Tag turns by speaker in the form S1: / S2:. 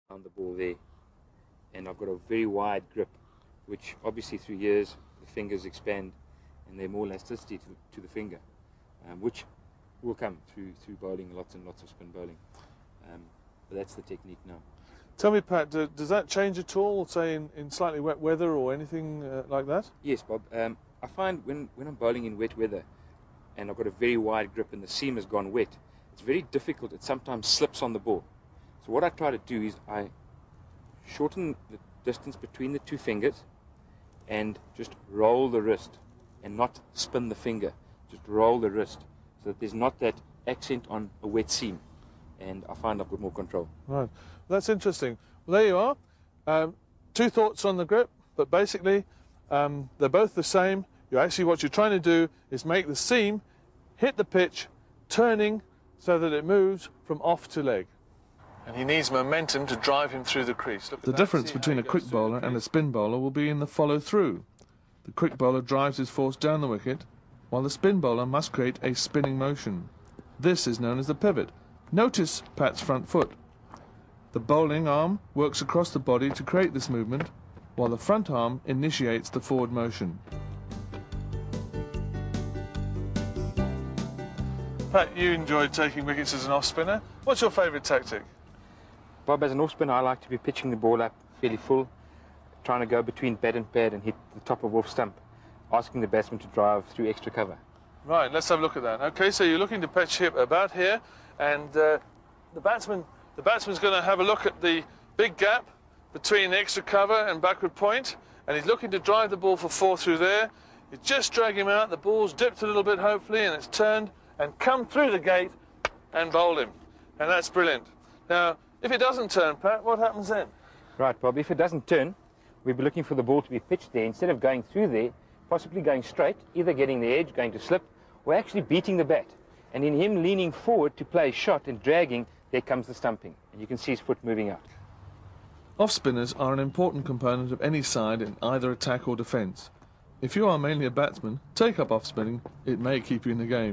S1: around the ball there, and I've got a very wide grip, which obviously through years the fingers expand and there's more elasticity to the finger, which will come through bowling lots and lots of spin bowling. But that's the technique now.
S2: Tell me, Pat, does that change at all, say in slightly wet weather or anything like that?
S1: Yes, Bob. I find when I'm bowling in wet weather and I've got a very wide grip and the seam has gone wet, it's very difficult. It sometimes slips on the ball. So what I try to do is I shorten the distance between the two fingers and just roll the wrist and not spin the finger. Just roll the wrist so that there's not that accent on a wet seam. And I find I've got more control.
S2: Right. That's interesting. Well, there you are. Two thoughts on the grip, but basically they're both the same. What you're trying to do is make the seam hit the pitch, turning so that it moves from off to leg. And he needs momentum to drive him through the crease. The difference between a quick bowler and a spin bowler will be in the follow-through. The quick bowler drives his force down the wicket, while the spin bowler must create a spinning motion. This is known as the pivot. Notice Pat's front foot. The bowling arm works across the body to create this movement, while the front arm initiates the forward motion. Pat, you enjoyed taking wickets as an off-spinner. What's your favourite tactic?
S1: Bob, as an off-spinner, I like to be pitching the ball up fairly full, trying to go between bat and pad and hit the top of off stump, asking the batsman to drive through extra cover. Right,
S2: let's have a look at that. Okay, so you're looking to pitch here, about here, and the batsman's going to have a look at the big gap between extra cover and backward point, and he's looking to drive the ball for 4 through there. You just drag him out, the ball's dipped a little bit hopefully, and it's turned and come through the gate and bowled him. And that's brilliant. Now, if it doesn't turn, Pat, what happens then?
S1: Right, Bob, if it doesn't turn, we'll be looking for the ball to be pitched there. Instead of going through there, possibly going straight, either getting the edge, going to slip, or actually beating the bat. And in him leaning forward to play a shot and dragging, there comes the stumping. And you can see his foot moving out.
S2: Off-spinners are an important component of any side in either attack or defence. If you are mainly a batsman, take up off-spinning. It may keep you in the game.